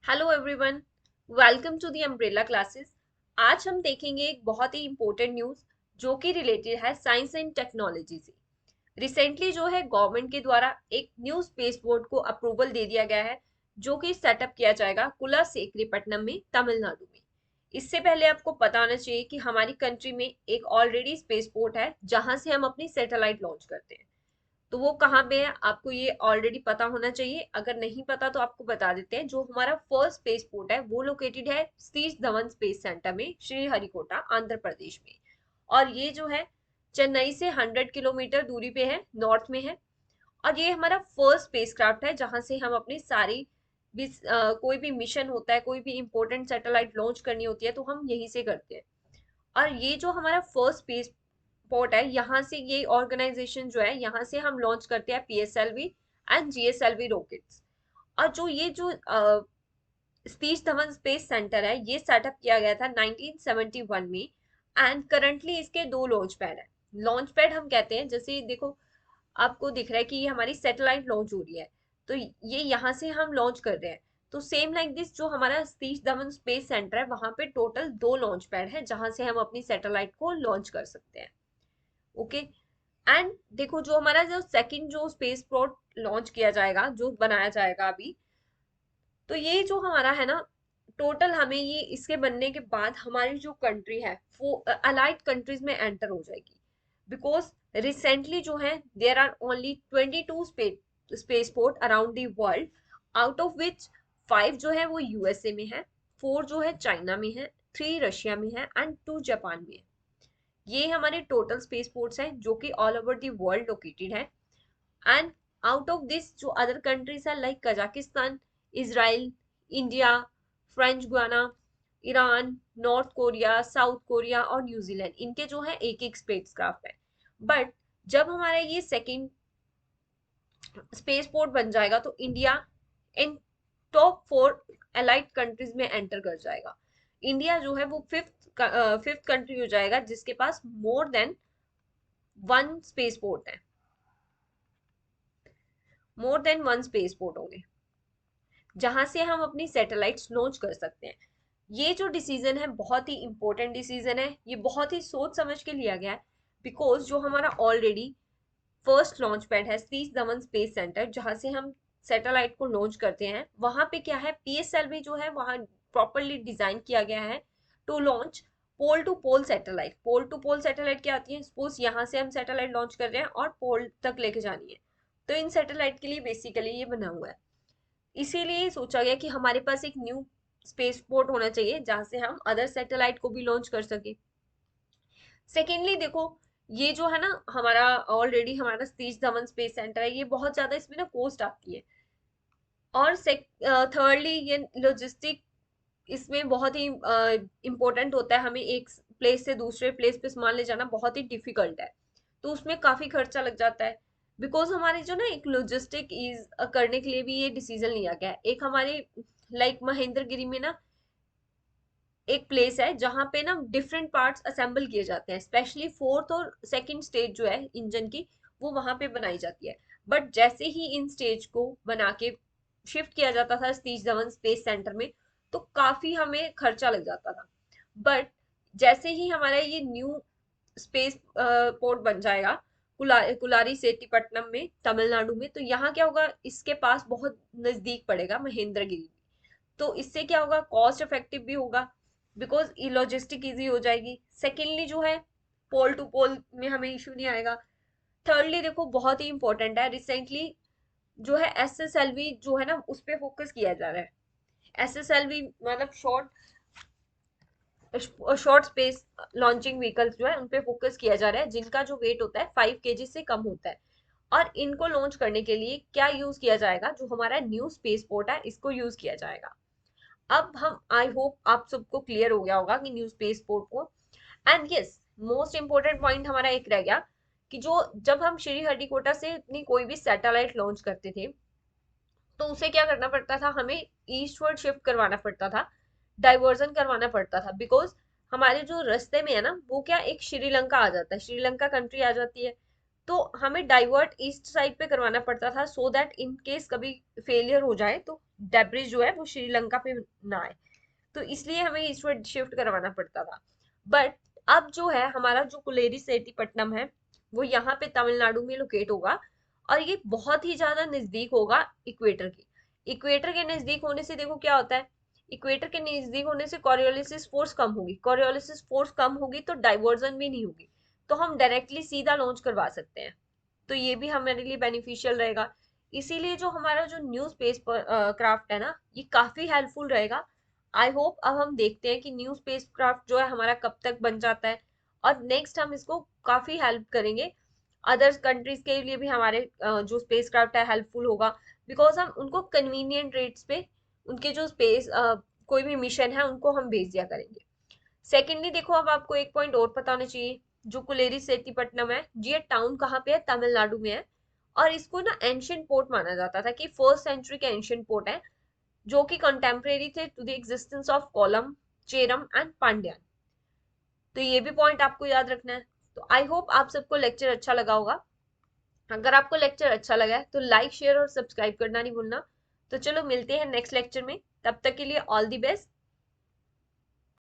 Hello everyone, welcome to the umbrella classes. आज हम देखेंगे एक बहुत ही इंपॉर्टेंट न्यूज़ जो कि रिलेटेड है साइंस एंड टेक्नोलॉजी से। रिसेंटली जो है गवर्नमेंट के द्वारा एक न्यू स्पेस बोर्ड को अप्रूवल दे दिया गया है जो कि सेटअप किया जाएगा कुलासेकरीपट्टनम में, तमिलनाडु में। इससे पहले आपको पता होना चाहिए कि हमारी कंट्री में एक ऑलरेडी स्पेस पोर्ट है जहां से हम अपनी सैटेलाइट लॉन्च करते हैं। तो वो कहाँ पे है आपको ये ऑलरेडी पता होना चाहिए। अगर नहीं पता तो आपको बता देते हैं। जो हमारा फर्स्ट स्पेस पोर्ट है वो लोकेटेड है सतीश धवन स्पेस सेंटर में, श्रीहरिकोटा, आंध्र प्रदेश में। और ये जो है चेन्नई से 100 किलोमीटर दूरी पे है, नॉर्थ में है। और ये हमारा फर्स्ट स्पेसक्राफ्ट है जहां से हम अपनी सारी भी कोई भी मिशन होता है, कोई भी इंपॉर्टेंट सैटेलाइट लॉन्च करनी होती है तो हम यहीं से करते हैं। और ये जो हमारा फर्स्ट स्पेस पोर्ट है, यहाँ से ये ऑर्गेनाइजेशन जो है यहाँ से हम लॉन्च करते हैं पीएसएलवी एंड जीएसएलवी रॉकेट्स। और जो ये जो सतीश धवन स्पेस सेंटर है ये सेटअप किया गया था 1971 में। एंड करंटली इसके दो लॉन्च पैड है। लॉन्च पैड हम कहते हैं, जैसे देखो आपको दिख रहा है कि ये हमारी सैटेलाइट लॉन्च हो रही है तो ये यहाँ से हम लॉन्च कर रहे हैं। तो सेम लाइक दिस जो हमारा सतीश धवन स्पेस सेंटर है वहां पे टोटल दो लॉन्च पैड है जहां से हम अपनी सैटेलाइट को लॉन्च कर सकते हैं। ओके। एंड देखो जो हमारा जो सेकंड जो स्पेस पोर्ट लॉन्च किया जाएगा, जो बनाया जाएगा अभी, तो ये जो हमारा है ना, टोटल हमें ये इसके बनने के बाद हमारी जो कंट्री है वो अलाइड कंट्रीज में एंटर हो जाएगी। बिकॉज रिसेंटली जो है there are only 22 space port around the world, out of which 5 जो है वो यूएसए में है, 4 जो है चाइना में है, 3 रशिया में है एंड 2 जापान में है। ये हमारे टोटल स्पेस पोर्ट्स हैं जो कि all over the world located है। एंड आउट ऑफ दिस जो अदर कंट्रीज है like Kazakhstan, Israel, India, French Guiana, Iran, north Korea, south Korea और न्यूजीलैंड, इनके जो है एक एक स्पेसक्राफ्ट है। बट जब हमारा ये सेकंड स्पेस पोर्ट बन जाएगा तो India in top 4 allied countries में एंटर कर जाएगा। इंडिया जो है वो फिफ्थ कंट्री हो जाएगा जिसके पास more than one space port है, more than one space port होंगे जहां से हम अपनी सैटेलाइट्स लॉन्च कर सकते हैं। ये जो डिसीजन है बहुत ही इंपॉर्टेंट डिसीजन है, ये बहुत ही सोच समझ के लिया गया है। बिकॉज जो हमारा ऑलरेडी फर्स्ट लॉन्च पैड है सतीश धवन स्पेस सेंटर जहां से हम सैटेलाइट को लॉन्च करते हैं, वहां पे क्या है पीएसएलवी जो है वहां प्रॉपरली डिजाइन किया गया है to launch pole to pole satellite. Pole to pole satellite क्या आती है, सपोज यहाँ से हम सैटेलाइट लॉन्च कर रहे हैं और पोल तक लेके जानी है, तो इन सैटेलाइट के लिए बेसिकली ये बना हुआ है। इसीलिए सोचा गया कि हमारे पास एक न्यू स्पेस पोर्ट होना चाहिए जहां से हम अदर सैटेलाइट को भी लॉन्च कर सके। सेकेंडली देखो, ये जो है ना हमारा ऑलरेडी हमारा सतीश धवन स्पेस सेंटर है, ये बहुत ज्यादा इसमें ना कॉस्ट आती है। और थर्डली ये लॉजिस्टिक इसमें बहुत ही इम्पोर्टेंट होता है। हमें एक प्लेस से दूसरे प्लेस पे सामान ले जाना बहुत ही डिफिकल्ट है, तो उसमें काफी खर्चा लग जाता है। बिकॉज हमारी जो ना एक लॉजिस्टिक इज करने के लिए भी ये डिसीजन लिया गया है। एक हमारे लाइक महेंद्रगिरी में ना एक प्लेस है जहाँ पे ना डिफरेंट पार्ट्स असेंबल किए जाते हैं, स्पेशली फोर्थ और सेकंड स्टेज जो है इंजन की वो वहां पे बनाई जाती है। बट जैसे ही इन स्टेज को बना के शिफ्ट किया जाता था सतीश धवन स्पेस सेंटर में, तो काफी हमें खर्चा लग जाता था। बट जैसे ही हमारा ये न्यू स्पेस पोर्ट बन जाएगा कुलारी सेट्टीपट्टनम में, तमिलनाडु में, तो यहाँ क्या होगा, इसके पास बहुत नजदीक पड़ेगा महेंद्रगिरी। तो इससे क्या होगा, कॉस्ट इफेक्टिव भी होगा बिकॉज लॉजिस्टिक इजी हो जाएगी। सेकेंडली जो है पोल टू पोल में हमें इशू नहीं आएगा। थर्डली देखो बहुत ही इंपॉर्टेंट है, रिसेंटली जो है एसएसएलवी जो है ना उस पर फोकस किया जा रहा है। एसएसएलवी मतलब शॉर्ट स्पेस लॉन्चिंग व्हीकल्स जो है उन पे फोकस किया जा रहा है जिनका जो वेट होता है 5 kg से कम होता है। और इनको लॉन्च करने के लिए क्या यूज किया जाएगा, जो हमारा न्यू स्पेस पोर्ट है इसको यूज किया जाएगा। अब हम आई होप आप सबको क्लियर हो गया होगा कि न्यू स्पेस पोर्ट को। And yes, most important point हमारा एक रह गया कि जो जब हम श्रीहरिकोटा से अपनी कोई भी सैटेलाइट लॉन्च करते थे तो उसे क्या करना पड़ता था, हमें ईस्टवर्ड शिफ्ट करवाना पड़ता था, डाइवर्जन करवाना पड़ता था। बिकॉज हमारे जो रास्ते में है ना वो क्या एक श्रीलंका आ जाता है, श्रीलंका कंट्री आ जाती है। तो हमें डाइवर्ट ईस्ट साइड पे करवाना पड़ता था, सो दैट इन केस कभी फेलियर हो जाए तो डेब्रिज जो है वो श्रीलंका पे ना आए, तो इसलिए हमें ईस्टवर्ड शिफ्ट करवाना पड़ता था। बट अब जो है हमारा जो कुलेरी सेठीपट्टनम है वो यहाँ पे तमिलनाडु में लोकेट होगा, और ये बहुत ही ज्यादा नजदीक होगा इक्वेटर के। इक्वेटर के नजदीक होने से देखो क्या होता है, इक्वेटर के नजदीक होने से कोरियोलिसिस फोर्स कम होगी, कोरियोलिसिस फोर्स कम होगी तो डाइवर्जन भी नहीं होगी, तो हम डायरेक्टली सीधा लॉन्च करवा सकते हैं, तो ये भी हमारे लिए बेनिफिशियल रहेगा। इसीलिए जो हमारा जो न्यू स्पेस क्राफ्ट है ना, ये काफी हेल्पफुल रहेगा। आई होप अब हम देखते हैं कि न्यू स्पेस क्राफ्ट जो है हमारा कब तक बन जाता है, और नेक्स्ट हम इसको काफी हेल्प करेंगे। अदर कंट्रीज के लिए भी हमारे जो स्पेस क्राफ्ट है हेल्पफुल होगा, बिकॉज हम उनको कन्वीनियंट रेट्स पे उनके जो स्पेस कोई भी मिशन है उनको हम भेज दिया करेंगे। सेकेंडली देखो, अब आपको एक पॉइंट और पता होना चाहिए, जो कुलेरी सेठीपट्टनम है जी, ये टाउन कहाँ पे है, तमिलनाडु में है। और इसको ना एंशियंट पोर्ट माना जाता था, कि फर्स्ट सेंचुरी का एंशियंट पोर्ट है, जो कि कंटेम्परेरी थे to the existence of Cholam, Cheram and Pandyan. तो ये भी पॉइंट आपको याद रखना है। तो आई होप आप सबको लेक्चर अच्छा लगा होगा। अगर आपको लेक्चर अच्छा लगा है तो लाइक शेयर और सब्सक्राइब करना नहीं भूलना। तो चलो मिलते हैं नेक्स्ट लेक्चर में, तब तक के लिए ऑल दी बेस्ट।